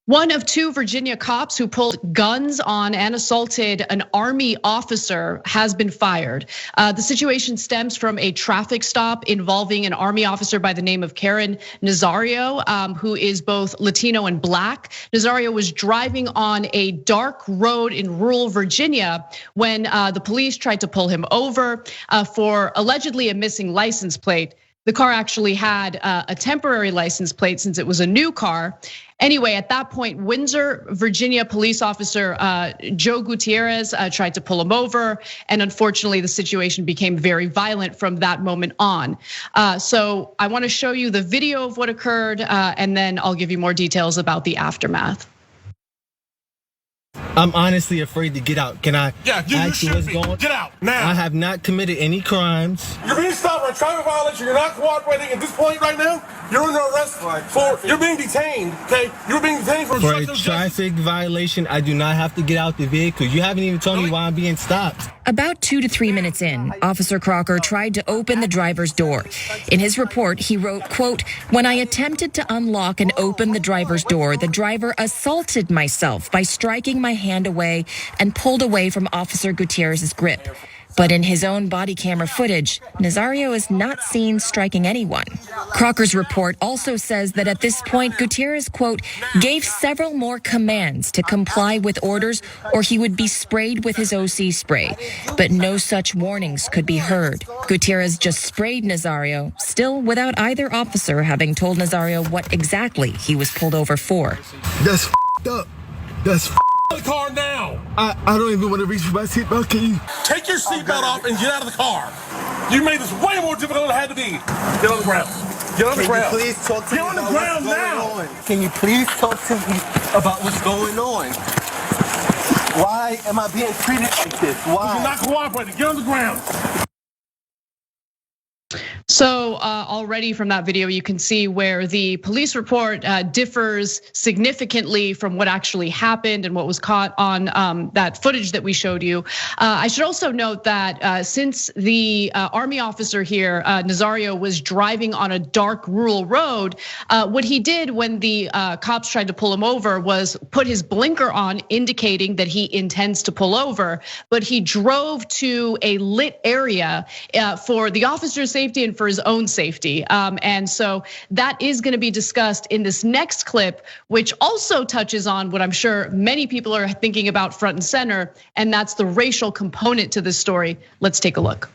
One of two Virginia cops who pulled guns on and assaulted an Army officer has been fired. The situation stems from a traffic stop involving an Army officer by the name of Caron Nazario, who is both Latino and Black. Nazario was driving on a dark road in rural Virginia when the police tried to pull him over for allegedly a missing license plate. The car actually had a temporary license plate since it was a new car. Anyway, at that point, Windsor, Virginia police officer Joe Gutierrez tried to pull him over. And unfortunately, the situation became very violent from that moment on. So I wanna show you the video of what occurred, and then I'll give you more details about the aftermath. I'm honestly afraid to get out. Can I you should be. Get out now. I have not committed any crimes. You're being stopped for a traffic violation. You're not cooperating at this point right now. You're under arrest for, you're being detained, okay? You're being detained for a traffic violation. I do not have to get out the vehicle. You haven't even told me why I'm being stopped. About 2 to 3 minutes in, Officer Crocker tried to open the driver's door. In his report, he wrote, quote, "When I attempted to unlock and open the driver's door, the driver assaulted myself by striking my hand away and pulled away from Officer Gutierrez's grip." But in his own body camera footage, Nazario is not seen striking anyone. Crocker's report also says that at this point, Gutierrez, quote, "gave several more commands to comply with orders or he would be sprayed with his OC spray. But no such warnings could be heard. Gutierrez just sprayed Nazario, still without either officer having told Nazario what exactly he was pulled over for. That's f***ed up. That's f***ed the car now. I don't even want to reach for my seatbelt. Can you take your seatbelt off and get out of the car? You made this way more difficult than it had to be. Get on the ground. Get on the ground. Can you please talk to me on the ground now. Can you please talk to me about what's going on? Why am I being treated like this? Why? You're not cooperating. Get on the ground. So already from that video, you can see where the police report differs significantly from what actually happened and what was caught on that footage that we showed you. I should also note that since the Army officer here, Nazario, was driving on a dark rural road, what he did when the cops tried to pull him over was put his blinker on, indicating that he intends to pull over, but he drove to a lit area for the officer's safety and for his own safety. And so that is gonna be discussed in this next clip, which also touches on what I'm sure many people are thinking about front and center, and that's the racial component to this story. Let's take a look.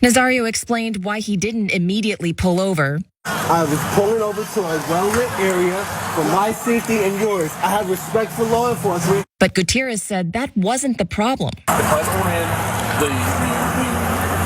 Nazario explained why he didn't immediately pull over. I was pulling over to a well-lit area for my safety and yours. I have respect for law enforcement. But Gutierrez said that wasn't the problem. If I don't end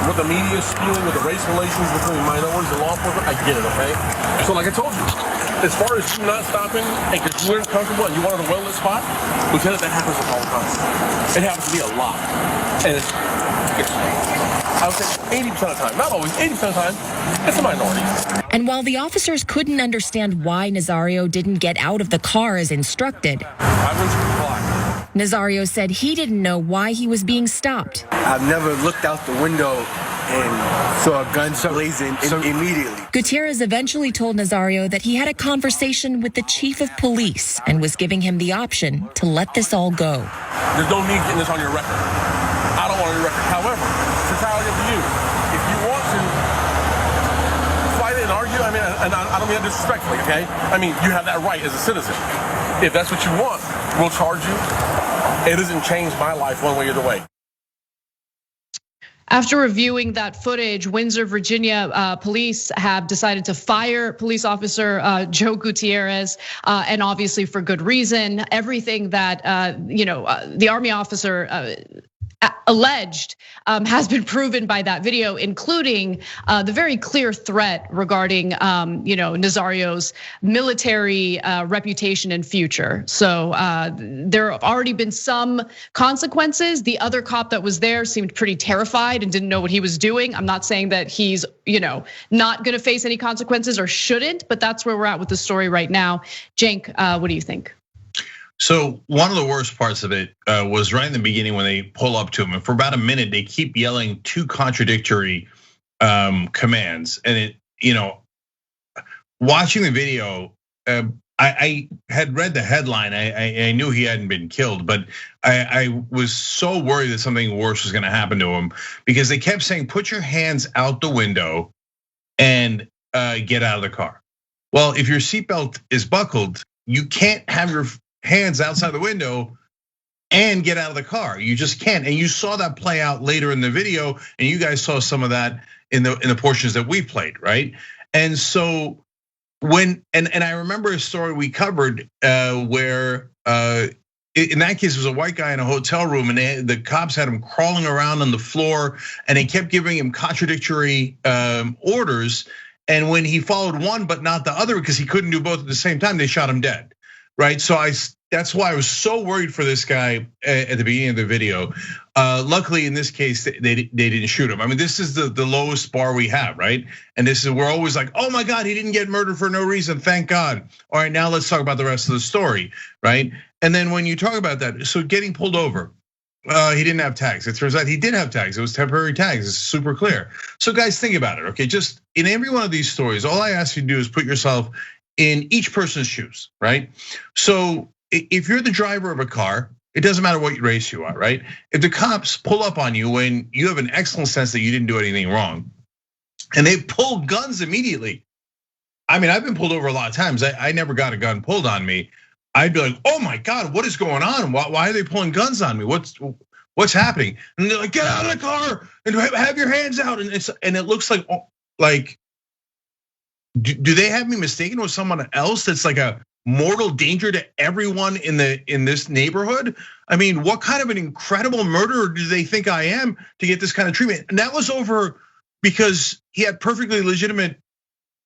what the media is spewing with the race relations between minorities and law enforcement, I get it, okay? So like I told you, as far as you not stopping and because you weren't comfortable and you wanted a well-lit spot, Lieutenant, that happens all the time. It happens to me a lot. And it's I would say 80% of the time, not always, 80% of the time, it's a minority. And while the officers couldn't understand why Nazario didn't get out of the car as instructed, Nazario said he didn't know why he was being stopped. I've never looked out the window and saw a gun blazing immediately. Gutierrez eventually told Nazario that he had a conversation with the chief of police and was giving him the option to let this all go. There's no need getting this on your record. I don't want it on your record. However, it's entirely up to you. If you want to fight it and argue, I mean, and I don't mean that disrespectfully, okay? I mean, you have that right as a citizen. If that's what you want, we'll charge you. It doesn't change my life one way or the way. After reviewing that footage, Windsor, Virginia police have decided to fire police officer Joe Gutierrez, and obviously for good reason. Everything that the Army officer alleged has been proven by that video, including the very clear threat regarding Nazario's military reputation and future. So there have already been some consequences. The other cop that was there seemed pretty terrified and didn't know what he was doing. I'm not saying that he's not gonna face any consequences or shouldn't, but that's where we're at with the story right now. Cenk, what do you think? So one of the worst parts of it was right in the beginning when they pull up to him, and for about a minute they keep yelling two contradictory commands. And watching the video, I had read the headline. I knew he hadn't been killed, but I was so worried that something worse was going to happen to him because they kept saying, "Put your hands out the window and get out of the car." Well, if your seatbelt is buckled, you can't have your hands outside the window and get out of the car. You just can't. And you saw that play out later in the video, and you guys saw some of that in the portions that we played, right? And so and I remember a story we covered where in that case it was a white guy in a hotel room, and the cops had him crawling around on the floor, and they kept giving him contradictory orders. And when he followed one but not the other because he couldn't do both at the same time, they shot him dead, right? So that's why I was so worried for this guy at the beginning of the video. Luckily, in this case, they didn't shoot him. I mean, this is the lowest bar we have, right? And we're always like, oh my God, he didn't get murdered for no reason, thank God. All right, now let's talk about the rest of the story, right? And then when you talk about that, so getting pulled over, he didn't have tags. It turns out he did have tags. It was temporary tags. It's super clear. So guys, think about it, okay? Just in every one of these stories, all I ask you to do is put yourself in each person's shoes, right? So if you're the driver of a car, it doesn't matter what race you are, right? If the cops pull up on you when you have an excellent sense that you didn't do anything wrong, and they pull guns immediately. I mean, I've been pulled over a lot of times. I never got a gun pulled on me. I'd be like, oh my God, what is going on? Why are they pulling guns on me? What's happening? And they're like, get out of the car and have your hands out. And it looks like, do they have me mistaken with someone else that's like a mortal danger to everyone in this neighborhood? I mean, what kind of an incredible murderer do they think I am to get this kind of treatment? And that was over because he had perfectly legitimate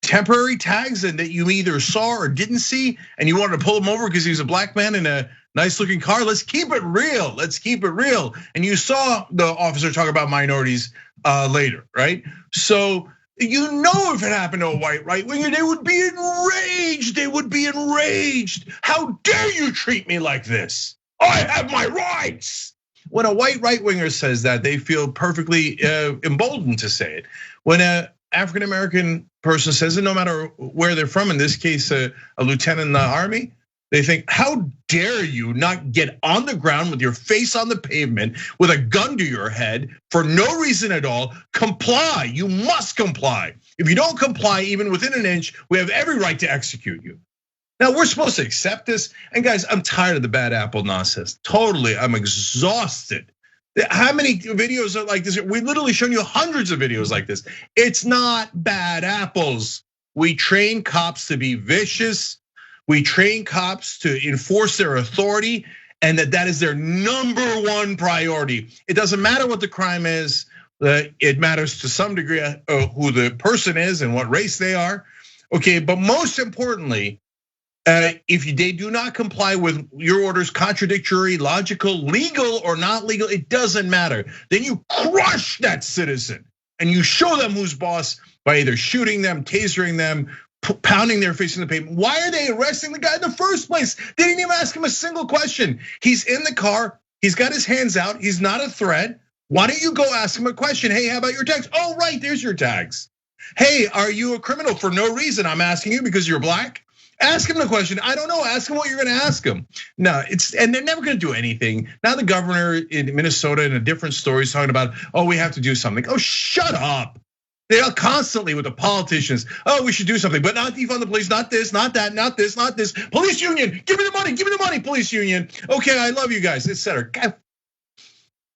temporary tags and that you either saw or didn't see, and you wanted to pull him over because he was a black man in a nice looking car. Let's keep it real. Let's keep it real. And you saw the officer talk about minorities later, right? So you know, if it happened to a white right winger, they would be enraged. They would be enraged. How dare you treat me like this? I have my rights. When a white right winger says that, they feel perfectly emboldened to say it. When a African American person says it, no matter where they're from, in this case, a lieutenant in the army, they think, how dare you not get on the ground with your face on the pavement with a gun to your head for no reason at all? Comply, you must comply. If you don't comply, even within an inch, we have every right to execute you. Now, we're supposed to accept this. And guys, I'm tired of the bad apple nonsense. Totally, I'm exhausted. How many videos are like this? We've literally shown you hundreds of videos like this. It's not bad apples. We train cops to be vicious. We train cops to enforce their authority, and that is their #1 priority. It doesn't matter what the crime is. It matters to some degree who the person is and what race they are. Okay, but most importantly, if they do not comply with your orders, contradictory, logical, legal or not legal, it doesn't matter. Then you crush that citizen and you show them who's boss by either shooting them, tasering them, pounding their face in the pavement. Why are they arresting the guy in the first place? They didn't even ask him a single question. He's in the car, he's got his hands out, he's not a threat. Why don't you go ask him a question? Hey, how about your tags? Oh, right, there's your tags. Hey, are you a criminal for no reason? I'm asking you because you're black. Ask him the question. I don't know. Ask him what you're going to ask him. No, and they're never going to do anything. Now the governor in Minnesota in a different story is talking about, oh, we have to do something. Oh, shut up. They are constantly with the politicians. Oh, we should do something, but not defund the police, not this, not that, not this, not this. Police union, give me the money, police union. Okay, I love you guys, etc.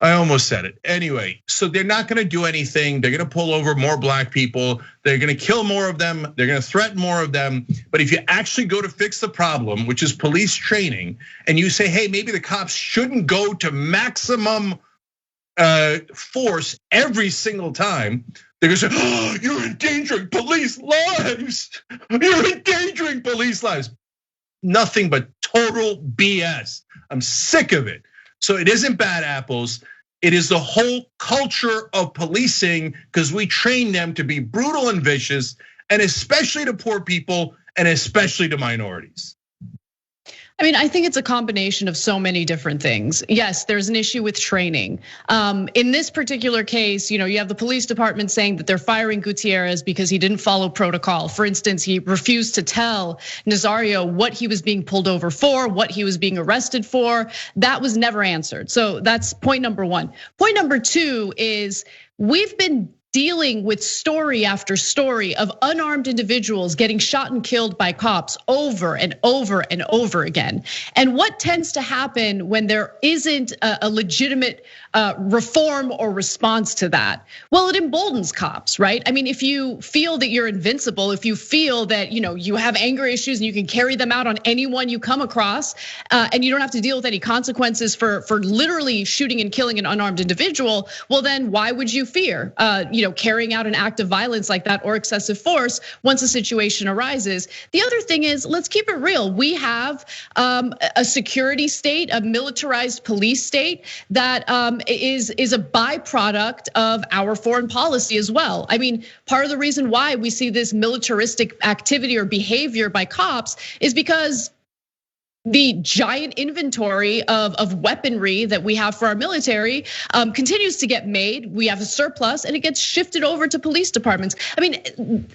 I almost said it. Anyway, so they're not gonna do anything. They're gonna pull over more black people. They're gonna kill more of them. They're gonna threaten more of them. But if you actually go to fix the problem, which is police training, and you say, hey, maybe the cops shouldn't go to maximum force every single time, they're gonna say, oh, you're endangering police lives. You're endangering police lives. Nothing but total BS. I'm sick of it. So it isn't bad apples. It is the whole culture of policing because we train them to be brutal and vicious, and especially to poor people and especially to minorities. I mean, I think it's a combination of so many different things. Yes, there's an issue with training. In this particular case, you have the police department saying that they're firing Gutierrez because he didn't follow protocol. For instance, he refused to tell Nazario what he was being pulled over for, what he was being arrested for. That was never answered. So that's point number one. Point number two is we've been dealing with story after story of unarmed individuals getting shot and killed by cops over and over and over again. And what tends to happen when there isn't a legitimate reform or response to that? Well, it emboldens cops, right? I mean, if you feel that you're invincible, if you feel that you have anger issues and you can carry them out on anyone you come across, and you don't have to deal with any consequences for literally shooting and killing an unarmed individual, well, then why would you fear carrying out an act of violence like that or excessive force once a situation arises? The other thing is, let's keep it real. We have a security state, a militarized police state that is a byproduct of our foreign policy as well. I mean, part of the reason why we see this militaristic activity or behavior by cops is because the giant inventory of weaponry that we have for our military continues to get made. We have a surplus and it gets shifted over to police departments. I mean,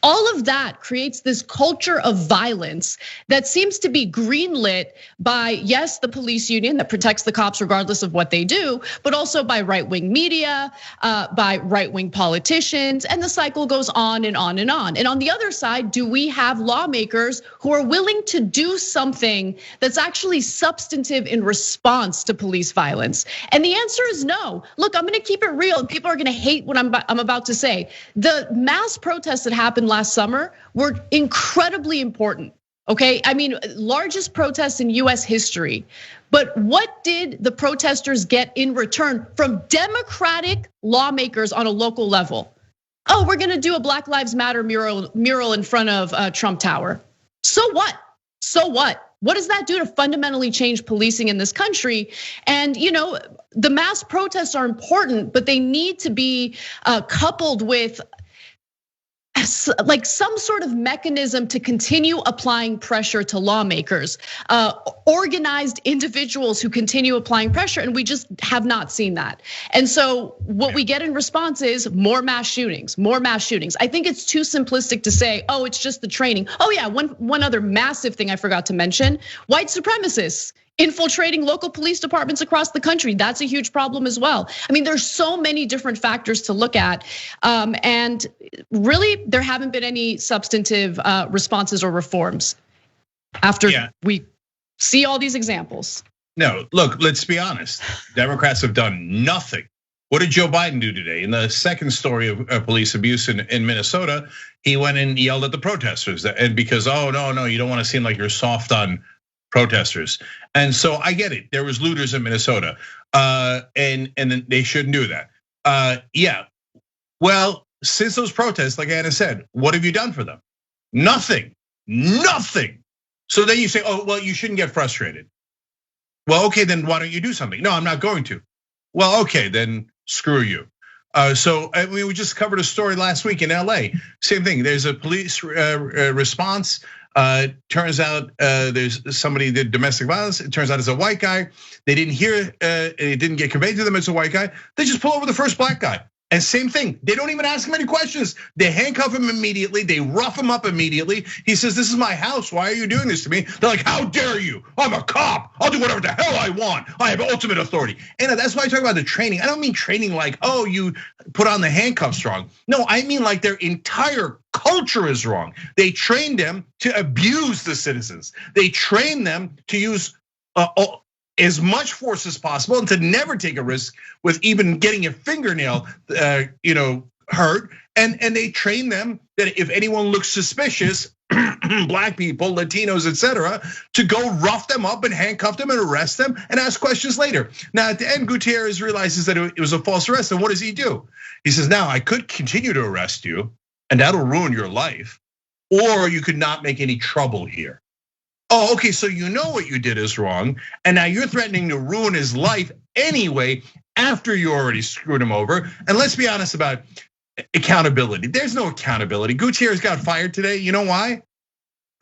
all of that creates this culture of violence that seems to be greenlit by, yes, the police union that protects the cops regardless of what they do, but also by right-wing media, by right-wing politicians, and the cycle goes on and on and on. And on the other side, do we have lawmakers who are willing to do something that's actually substantive in response to police violence? And the answer is no. Look, I'm gonna keep it real. People are gonna hate what I'm about to say. The mass protests that happened last summer were incredibly important, okay? I mean, largest protests in US history. But what did the protesters get in return from Democratic lawmakers on a local level? Oh, we're gonna do a Black Lives Matter mural in front of Trump Tower. So what? So what? What does that do to fundamentally change policing in this country? And the mass protests are important, but they need to be coupled with like some sort of mechanism to continue applying pressure to lawmakers, organized individuals who continue applying pressure, and we just have not seen that. And so what we get in response is more mass shootings, more mass shootings. I think it's too simplistic to say, oh, it's just the training. Oh yeah, one other massive thing I forgot to mention, white supremacists infiltrating local police departments across the country. That's a huge problem as well. I mean, there's so many different factors to look at. And really, there haven't been any substantive responses or reforms after we see all these examples. No, look, let's be honest. Democrats have done nothing. What did Joe Biden do today? In the second story of police abuse in Minnesota, he went and yelled at the protesters. And because, oh, no, you don't want to seem like you're soft on protesters. And so I get it. There was looters in Minnesota, and they shouldn't do that. Yeah. Well, since those protests, like Anna said, what have you done for them? Nothing. So then you say, oh, well, you shouldn't get frustrated. Well, okay, then why don't you do something? No, I'm not going to. Well, okay, then screw you. So I mean, we just covered a story last week in LA. Same thing. There's a police response. Turns out there's somebody did domestic violence. It turns out it's a white guy. They didn't hear, it didn't get conveyed to them it's a white guy. They just pull over the first black guy. And same thing, they don't even ask him any questions. They handcuff him immediately, they rough him up immediately. He says, this is my house, why are you doing this to me? They're like, how dare you? I'm a cop, I'll do whatever the hell I want. I have ultimate authority. And that's why I talk about the training. I don't mean training like, oh, you put on the handcuffs wrong. No, I mean like their entire culture is wrong. They trained them to abuse the citizens. They trained them to use as much force as possible and to never take a risk with even getting a fingernail, hurt. And they train them that if anyone looks suspicious, black people, Latinos, etc., to go rough them up and handcuff them and arrest them and ask questions later. Now at the end, Gutierrez realizes that it was a false arrest, and what does he do? He says, now I could continue to arrest you, and that'll ruin your life, or you could not make any trouble here. Oh, okay, so you know what you did is wrong, and now you're threatening to ruin his life anyway after you already screwed him over. And let's be honest about accountability. There's no accountability. Gutierrez got fired today. You know why?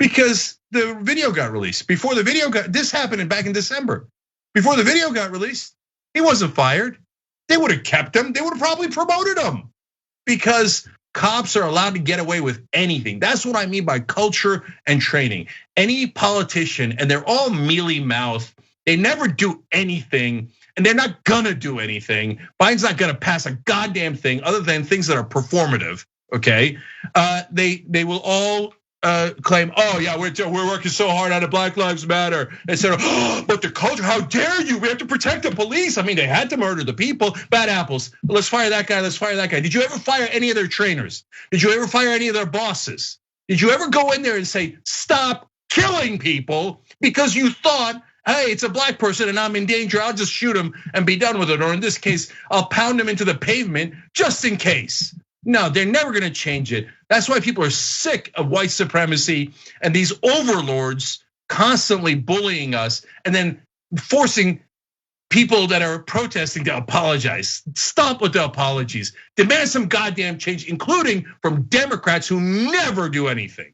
because the video got released. Before the video this happened back in December. Before the video got released, he wasn't fired. They would have kept him. They would have probably promoted him because cops are allowed to get away with anything. That's what I mean by culture and training. Any politician, and they're all mealy mouth. They never do anything, and they're not gonna do anything. Biden's not gonna pass a goddamn thing other than things that are performative. Okay, they will all claim, oh yeah, we're working so hard on the Black Lives Matter, etc. Oh, but the culture, how dare you? We have to protect the police. I mean, they had to murder the people, bad apples. Let's fire that guy. Let's fire that guy. Did you ever fire any of their trainers? Did you ever fire any of their bosses? Did you ever go in there and say, stop killing people because you thought, hey, it's a black person and I'm in danger, I'll just shoot him and be done with it. Or in this case, I'll pound him into the pavement just in case. No, they're never gonna change it. That's why people are sick of white supremacy and these overlords constantly bullying us and then forcing people that are protesting to apologize. Stop with the apologies. Demand some goddamn change, including from Democrats who never do anything.